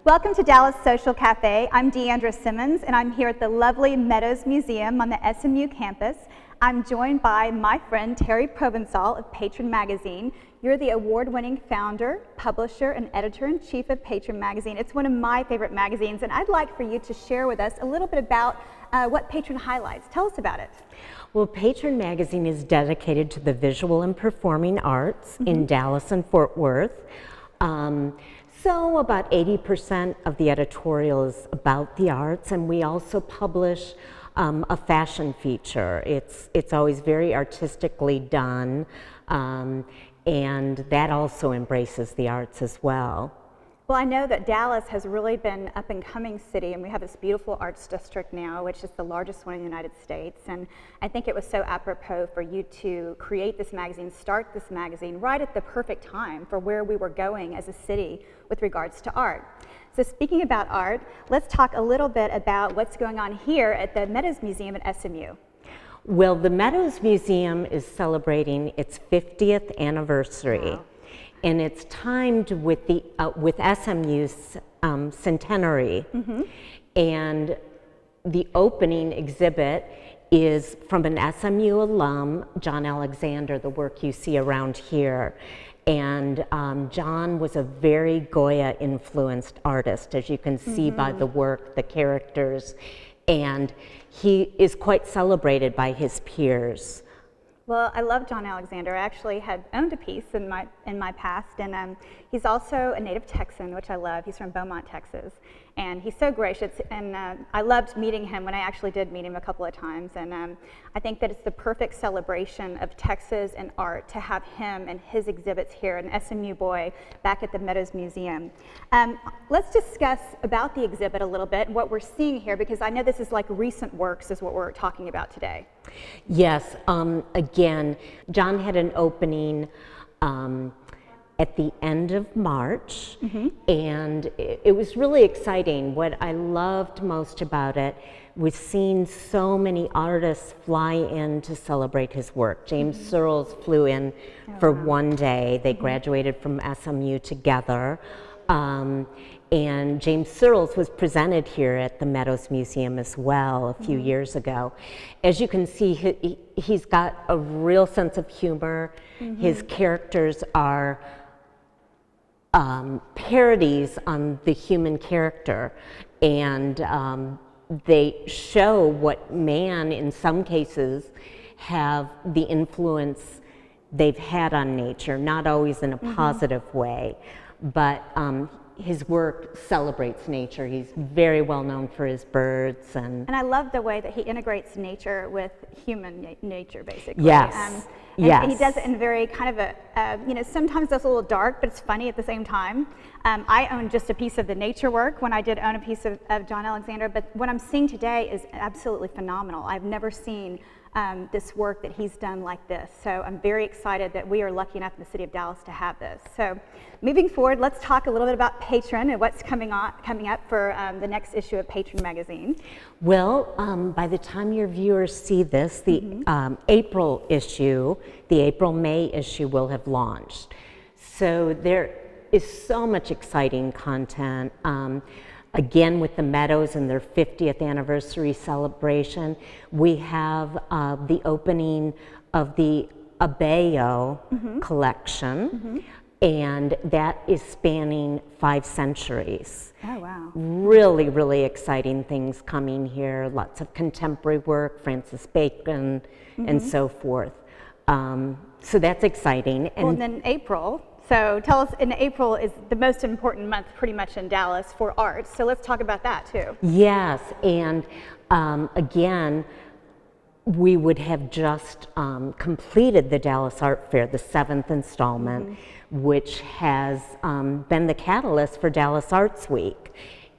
Welcome to Dallas Social Cafe. I'm D'Andra Simmons, and I'm here at the lovely Meadows Museum on the SMU campus. I'm joined by my friend Terri Provencal of Patron magazine. You're the award-winning founder, publisher, and editor-in-chief of Patron magazine. It's one of my favorite magazines, and I'd like for you to share with us a little bit about what Patron highlights. Tell us about it. Well, Patron magazine is dedicated to the visual and performing arts in Dallas and Fort Worth. So about 80% of the editorial is about the arts, and we also publish a fashion feature. It's always very artistically done, and that also embraces the arts as well. Well, I know that Dallas has really been up and coming city, and we have this beautiful arts district now, which is the largest one in the United States. And I think it was so apropos for you to create this magazine, start this magazine right at the perfect time for where we were going as a city with regards to art. So speaking about art, let's talk a little bit about what's going on here at the Meadows Museum at SMU. Well, the Meadows Museum is celebrating its 50th anniversary. Wow. And it's timed with the with SMU's centenary, and the opening exhibit is from an SMU alum, John Alexander, the work you see around here. And John was a very Goya-influenced artist, as you can see by the work, the characters, and he is quite celebrated by his peers. Well, I love John Alexander. I actually had owned a piece in my past, and he's also a native Texan, which I love. He's from Beaumont, Texas, and he's so gracious, and I loved meeting him when I actually did meet him a couple of times, and I think that it's the perfect celebration of Texas and art to have him and his exhibits here, an SMU boy, back at the Meadows Museum. Let's discuss about the exhibit a little bit, what we're seeing here, because I know this is like recent works is what we're talking about today. Yes, again, John had an opening at the end of March, and it was really exciting. What I loved most about it was seeing so many artists fly in to celebrate his work. James Searles flew in for one day. They graduated from SMU together. And James Searles was presented here at the Meadows Museum as well a few years ago. As you can see, he's got a real sense of humor. His characters are parodies on the human character, and they show what man, in some cases, have the influence they've had on nature, not always in a positive way, but his work celebrates nature. He's very well known for his birds. And I love the way that he integrates nature with human nature, basically. Yes. And he does it in very kind of a, sometimes it's a little dark, but it's funny at the same time. I own just a piece of the nature work when I did own a piece of John Alexander, but what I'm seeing today is absolutely phenomenal. I've never seen this work that he's done like this. So I'm very excited that we are lucky enough in the city of Dallas to have this. So moving forward, let's talk a little bit about Patron and what's coming up for the next issue of Patron magazine. Well, by the time your viewers see this, the April issue, the April-May issue will have launched. So there is so much exciting content. Again, with the Meadows and their 50th anniversary celebration, we have the opening of the Abeo collection, and that is spanning 5 centuries. Oh, wow. Really, really exciting things coming here, lots of contemporary work, Francis Bacon, and so forth. So that's exciting. Well, and then April. So tell us, in April is the most important month pretty much in Dallas for art, so let's talk about that too. Yes, and again, we would have just completed the Dallas Art Fair, the 7th installment, which has been the catalyst for Dallas Arts Week.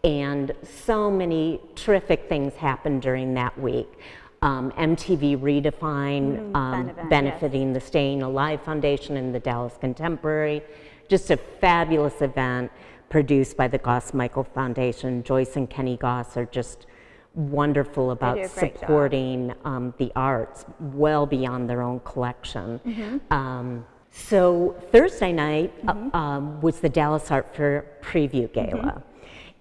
And so many terrific things happened during that week. MTV Redefine, benefiting the Staying Alive Foundation and the Dallas Contemporary. Just a fabulous event produced by the Goss-Michael Foundation. Joyce and Kenny Goss are just wonderful about supporting the arts well beyond their own collection. So Thursday night was the Dallas Art Fair Preview Gala.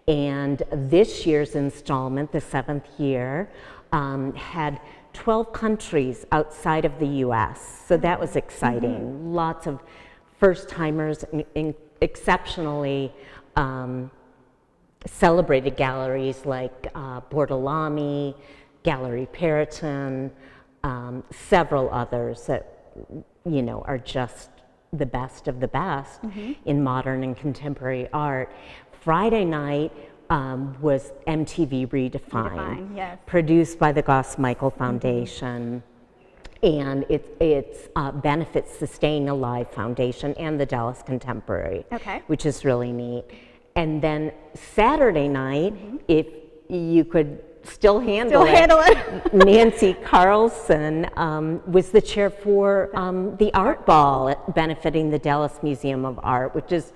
And this year's installment, the 7th year, had 12 countries outside of the US. So that was exciting. Lots of first-timers, exceptionally celebrated galleries like Bortolami, Gallery Periton, several others that, you know, are just the best of the best in modern and contemporary art. Friday night was MTV Redefined, yes. produced by the Goss Michael Foundation, and it benefits the Staying Alive Foundation and the Dallas Contemporary, which is really neat. And then Saturday night, if you could still handle it, Nancy Carlson was the chair for the Art Ball benefiting the Dallas Museum of Art, which is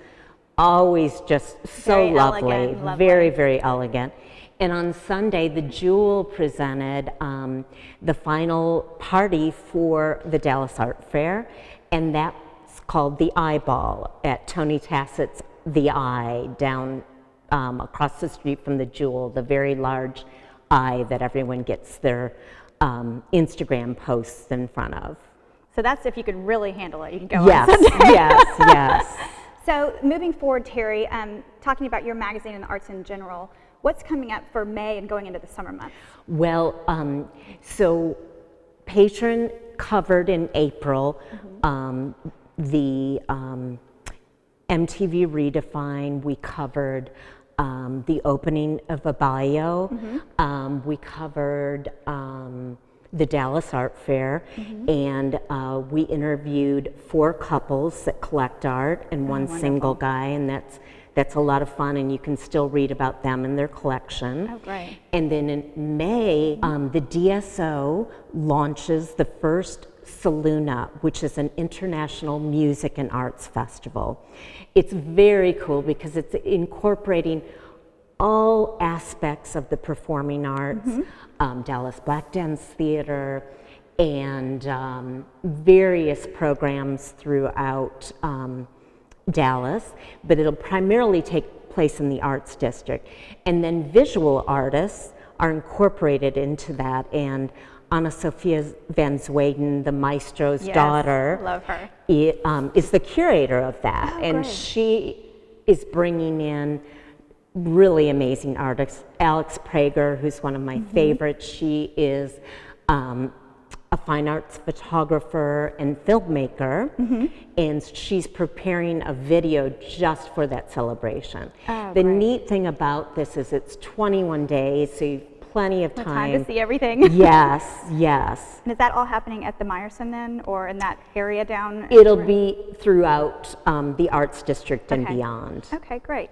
always just so lovely, very, very elegant. And on Sunday, the Jewel presented the final party for the Dallas Art Fair, and that's called the Eye Ball at Tony Tassett's The Eye down across the street from the Jewel, the very large eye that everyone gets their Instagram posts in front of. So that's if you could really handle it, you can go on Sunday. Yes. So moving forward, Terri, talking about your magazine and the arts in general, what's coming up for May and going into the summer months? Well, so Patron covered in April the MTV Redefined. We covered the opening of a bio. We covered the Dallas Art Fair, and we interviewed 4 couples that collect art and one single guy, and that's a lot of fun, and you can still read about them and their collection. Oh, great. And then in May, the DSO launches the first Saluna, which is an international music and arts festival. It's very cool because it's incorporating all aspects of the performing arts, Dallas Black Dance Theater, and various programs throughout Dallas, but it'll primarily take place in the Arts District. And then visual artists are incorporated into that, and Anna Sophia Van Zweden, the maestro's daughter, love her, is the curator of that. And she is bringing in really amazing artists. Alex Prager, who's one of my favorites, she is a fine arts photographer and filmmaker, and she's preparing a video just for that celebration. The neat thing about this is it's 21 days, so you've plenty of time to see everything. Yes. And is that all happening at the Meyerson then, or in that area down? It'll be throughout the Arts District and beyond. Okay, great.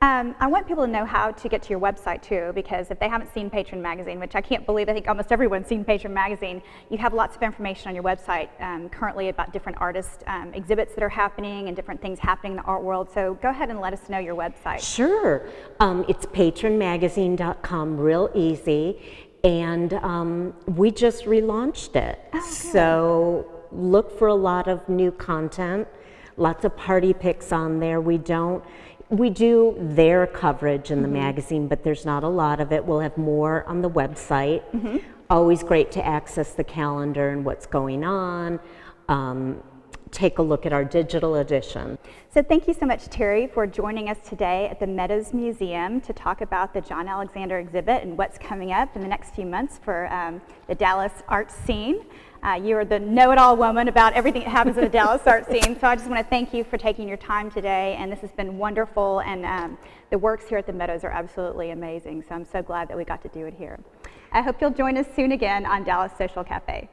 I want people to know how to get to your website too, because if they haven't seen Patron Magazine, which I can't believe, I think almost everyone's seen Patron Magazine, you have lots of information on your website currently about different artist exhibits that are happening and different things happening in the art world. So go ahead and let us know your website. Sure. It's patronmagazine.com, real easy. And we just relaunched it. So look for a lot of new content, lots of party pics on there. We do their coverage in the magazine, but there's not a lot of it. We'll have more on the website. Always great to access the calendar and what's going on. Take a look at our digital edition. So thank you so much, Terri, for joining us today at the Meadows Museum to talk about the John Alexander exhibit and what's coming up in the next few months for the Dallas art scene. You're the know-it-all woman about everything that happens in the Dallas art scene, so I just want to thank you for taking your time today, and this has been wonderful, and the works here at the Meadows are absolutely amazing, so I'm so glad that we got to do it here. I hope you'll join us soon again on Dallas Social Cafe.